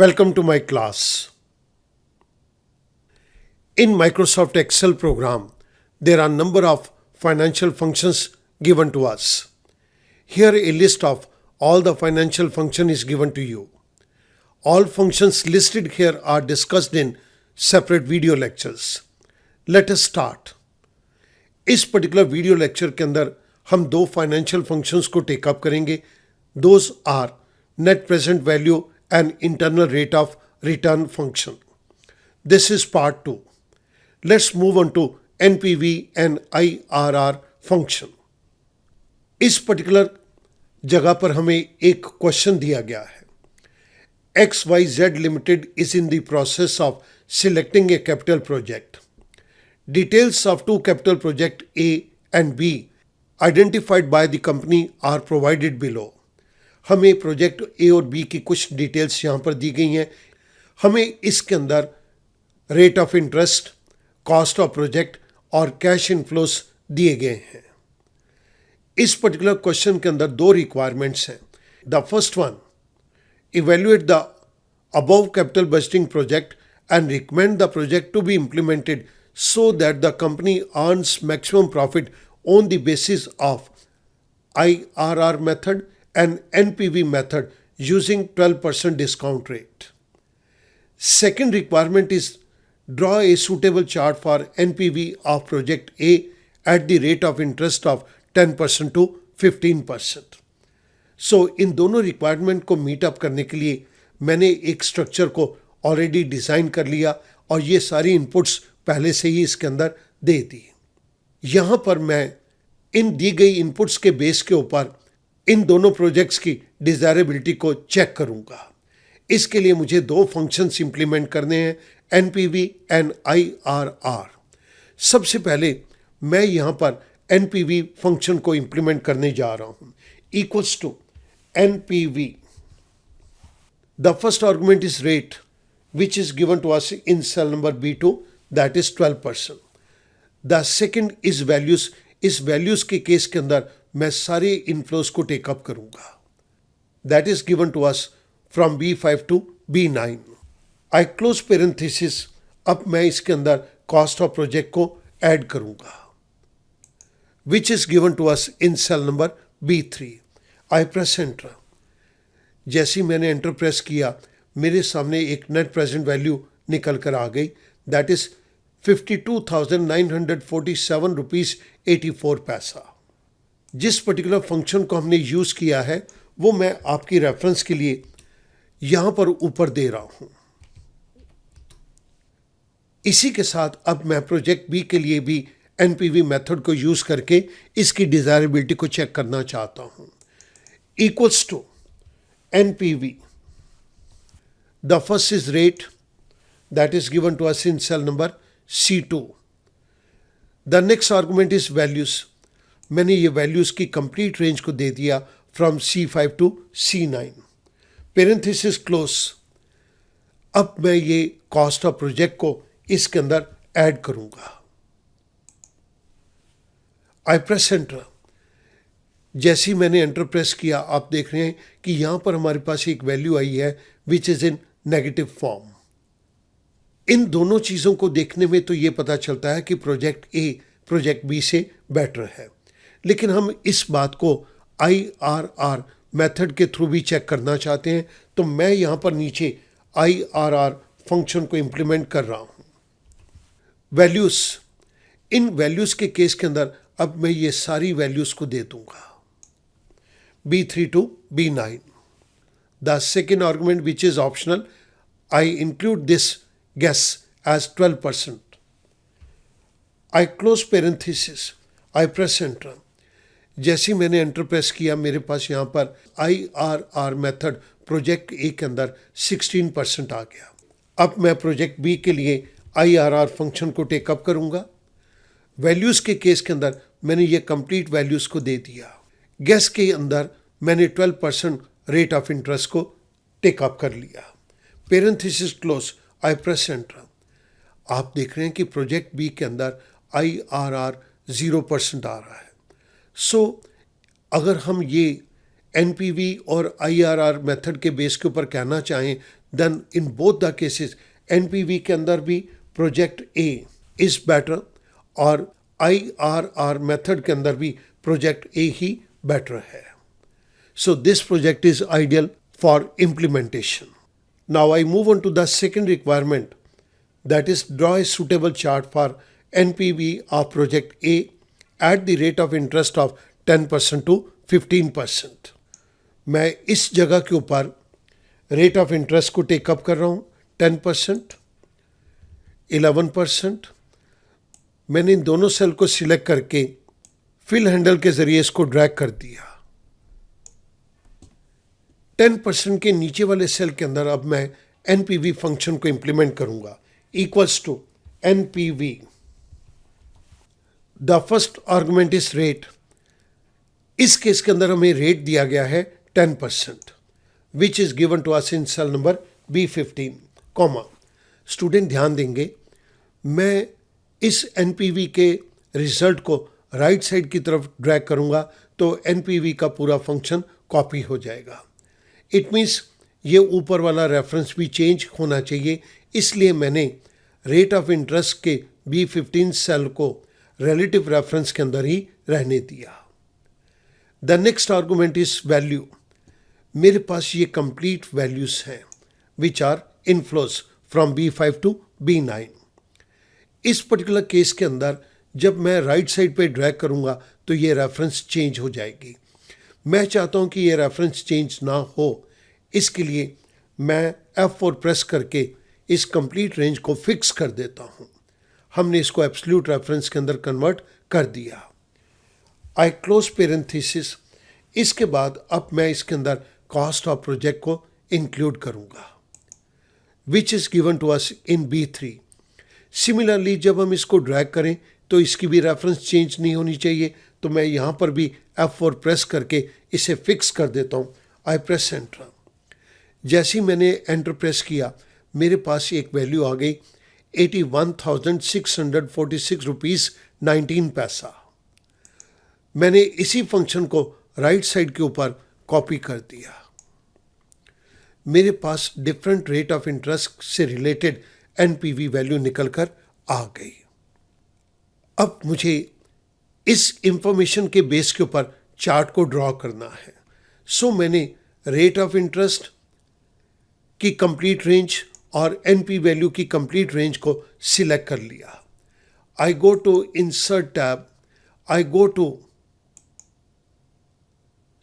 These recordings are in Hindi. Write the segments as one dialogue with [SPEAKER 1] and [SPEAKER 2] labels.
[SPEAKER 1] Welcome to my class. In Microsoft Excel program, there are number of financial functions given to us. Here a list of all the financial function is given to you. All functions listed here are discussed in separate video lectures. Let us start. इस पर्टिकुलर वीडियो लेक्चर के अंदर हम दो फाइनेंशियल फंक्शंस को टेकअप करेंगे. Those are net present value and internal rate of return function. This is part 2. Let's move on to NPV and IRR function. इस पर्टिकुलर जगह पर हमें एक क्वेश्चन दिया गया है. XYZ Limited is in the process of selecting a capital project. Details of two capital project A and B identified by the company are provided below. हमें प्रोजेक्ट ए और बी की कुछ डिटेल्स यहाँ पर दी गई हैं. हमें इसके अंदर rate of interest, cost of project और कैश इनफ्लोस दिए गए हैं. इस पर्टिकुलर क्वेश्चन के अंदर दो रिक्वायरमेंट्स हैं. The first one, evaluate the above capital budgeting project and recommend the project to be implemented so that the company earns maximum profit on the basis of IRR method and NPV method using 12% discount rate. Second requirement is draw a suitable chart for NPV of project A at the rate of interest of 10% to 15%. So इन दोनों रिक्वायरमेंट को मीट अप करने के लिए मैंने एक स्ट्रक्चर को ऑलरेडी डिज़ाइन कर लिया और ये सारी इनपुट्स पहले से ही इसके अंदर दे दी. यहाँ पर मैं इन दी गई इनपुट्स के बेस के ऊपर इन दोनों प्रोजेक्ट्स की डिज़ायरेबिलिटी को चेक करूँगा. इसके लिए मुझे दो फंक्शंस इंप्लीमेंट करने हैं, NPV एंड IRR. सबसे पहले मैं यहाँ पर NPV फंक्शन को इंप्लीमेंट करने जा रहा हूँ. Equals to NPV. The first argument is rate which is given to us in cell number B2, that is 12%. The second is values. इस वैल्यूज के केस के अंदर मैं सारे इनफ्लोज को टेकअप करूंगा. That is given to us from B5 to B9. I close parenthesis. अब मैं इसके अंदर कॉस्ट ऑफ प्रोजेक्ट को ऐड करूंगा which is given to us in cell number B3. I press enter. जैसे मैंने एंटर प्रेस किया मेरे सामने एक नेट प्रेजेंट वैल्यू निकल कर आ गई. दैट इज 52,947 रुपीज़ 84 पैसा. जिस पर्टिकुलर फंक्शन को हमने यूज़ किया है वो मैं आपकी रेफरेंस के लिए यहाँ पर ऊपर दे रहा हूँ. इसी के साथ अब मैं प्रोजेक्ट बी के लिए भी NPV मेथड को यूज़ करके इसकी डिज़ायरेबिलिटी को चेक करना चाहता हूँ. Equals to NPV. The first is rate that is given to us in cell number C2. The next argument is values. मैंने ये values की complete range को दे दिया from C5 to C9. Parenthesis close. अब मैं ये cost of project को इसके अंदर ऐड करूँगा. I press enter. जैसे ही मैंने एंटर प्रेस किया आप देख रहे हैं कि यहाँ पर हमारे पास एक वैल्यू आई है which is in negative form. इन दोनों चीज़ों को देखने में तो ये पता चलता है कि प्रोजेक्ट ए प्रोजेक्ट बी से बेटर है, लेकिन हम इस बात को IRR मेथड के थ्रू भी चेक करना चाहते हैं. तो मैं यहाँ पर नीचे IRR फंक्शन को इम्प्लीमेंट कर रहा हूँ. वैल्यूज़. इन वैल्यूज़ के केस के अंदर अब मैं ये सारी वैल्यूज़ को दे दूँगा B3 to B9. The second argument, which is optional, I include this guess as 12%. I close parenthesis. I press enter. जैसे मैंने एंटर प्रेस किया मेरे पास यहाँ पर IRR मेथड प्रोजेक्ट ए के अंदर 16% आ गया. अब मैं प्रोजेक्ट बी के लिए IRR फंक्शन को टेकअप करूँगा. वैल्यूज़ के केस के अंदर मैंने ये कंप्लीट वैल्यूज़ को दे दिया. गैस के अंदर मैंने 12% रेट ऑफ इंटरेस्ट को टेकअप कर लिया. Parenthesis close. आई प्रेस एंटर. आप देख रहे हैं कि प्रोजेक्ट बी के अंदर IRR 0% आ रहा है. सो अगर हम ये NPV और IRR मेथड के बेस के ऊपर कहना चाहें then in both the cases NPV के अंदर भी प्रोजेक्ट A is better और IRR मेथड के अंदर भी प्रोजेक्ट A ही बेटर है. So this project is ideal for implementation. Now I move on to the second requirement, that is draw a suitable chart for NPV of project A at the rate of interest of 10% to 15%. मैं इस जगह के ऊपर रेट ऑफ इंटरेस्ट को टेकअप कर रहा हूँ 10%, 11%. मैंने इन दोनों सेल को सिलेक्ट करके फिल हैंडल के जरिए इसको ड्रैग कर दिया. 10% के नीचे वाले सेल के अंदर अब मैं एनपीवी फंक्शन को इंप्लीमेंट करूंगा, equals to NPV. The first argument is rate. इस केस के अंदर हमें रेट दिया गया है 10%, which is given to us in cell number B15, comma. Student ध्यान देंगे, मैं इस एनपीवी के रिजल्ट को राइट साइड की तरफ ड्रैग करूंगा तो एनपीवी का पूरा फंक्शन कॉपी हो जाएगा. इट मीन्स ये ऊपर वाला रेफरेंस भी चेंज होना चाहिए, इसलिए मैंने रेट ऑफ इंटरेस्ट के B15 सेल को रिलेटिव रेफरेंस के अंदर ही रहने दिया. The next argument is value. मेरे पास ये कंप्लीट वैल्यूज हैं which are inflows from B5 to B9. इस पर्टिकुलर केस के अंदर जब मैं राइट साइड पे ड्रैग करूंगा तो ये रेफरेंस चेंज हो जाएगी. मैं चाहता हूं कि ये रेफरेंस चेंज ना हो, इसके लिए मैं F4 प्रेस करके इस कंप्लीट रेंज को फिक्स कर देता हूं. हमने इसको एब्सोल्यूट रेफरेंस के अंदर कन्वर्ट कर दिया. I close parenthesis. इसके बाद अब मैं इसके अंदर कॉस्ट ऑफ प्रोजेक्ट को इंक्लूड करूंगा, which is given to us in B3. Similarly जब हम इसको ड्रैग करें तो इसकी भी रेफरेंस चेंज नहीं होनी चाहिए, तो मैं यहाँ पर भी F4 प्रेस करके इसे फिक्स कर देता हूँ. आई प्रेस एंटर. जैसे ही मैंने एंटर प्रेस किया मेरे पास एक वैल्यू आ गई 81,646 रुपीज़ 19 पैसा. मैंने इसी फंक्शन को राइट साइड के ऊपर कॉपी कर दिया. मेरे पास डिफरेंट रेट ऑफ इंटरेस्ट से रिलेटेड एनपीवी वैल्यू निकल कर आ गई. अब मुझे इस इंफॉर्मेशन के बेस के ऊपर चार्ट को ड्रॉ करना है. सो मैंने रेट ऑफ इंटरेस्ट की कंप्लीट रेंज और एनपी वैल्यू की कंप्लीट रेंज को सिलेक्ट कर लिया. I go to insert tab. I go to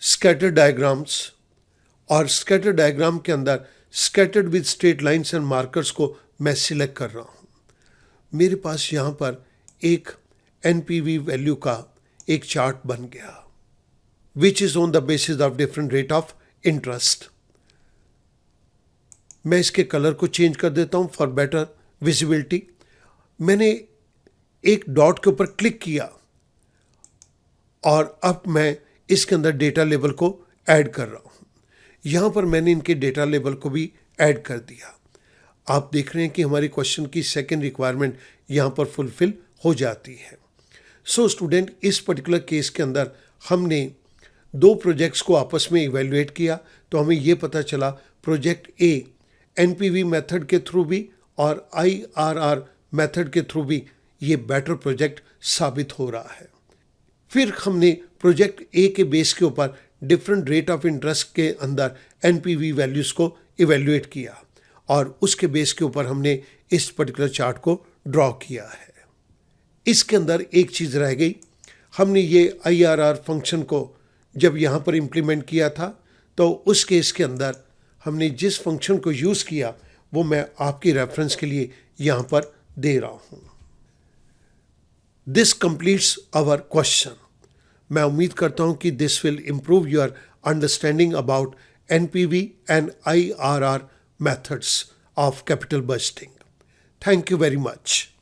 [SPEAKER 1] scatter diagrams और स्कैटर डायग्राम के अंदर scattered with straight lines and markers को मैं सिलेक्ट कर रहा हूँ. मेरे पास यहाँ पर एक एनपीवी वैल्यू का एक चार्ट बन गया which is on the basis of different rate of interest. मैं इसके कलर को चेंज कर देता हूँ फॉर बेटर विजिबिलिटी. मैंने एक डॉट के ऊपर क्लिक किया और अब मैं इसके अंदर डेटा लेबल को ऐड कर रहा हूँ. यहाँ पर मैंने इनके डेटा लेबल को भी ऐड कर दिया. आप देख रहे हैं कि हमारी क्वेश्चन की सेकेंड रिक्वायरमेंट यहाँ पर फुलफिल हो जाती है. सो स्टूडेंट, इस पर्टिकुलर केस के अंदर हमने दो प्रोजेक्ट्स को आपस में इवेल्युएट किया तो हमें ये पता चला प्रोजेक्ट ए एनपीवी मेथड के थ्रू भी और IRR मेथड के थ्रू भी ये बेटर प्रोजेक्ट साबित हो रहा है. फिर हमने प्रोजेक्ट ए के बेस के ऊपर डिफरेंट रेट ऑफ इंटरेस्ट के अंदर एनपीवी वैल्यूज़ को इवेल्युएट किया और उसके बेस के ऊपर हमने इस पर्टिकुलर चार्ट को ड्रॉ किया है. इसके अंदर एक चीज़ रह गई. हमने ये IRR फंक्शन को जब यहाँ पर इम्प्लीमेंट किया था तो उस केस के अंदर हमने जिस फंक्शन को यूज़ किया वो मैं आपकी रेफरेंस के लिए यहाँ पर दे रहा हूँ. This completes our question. मैं उम्मीद करता हूँ कि this will improve your understanding about NPV and IRR methods of capital budgeting. Thank you very much.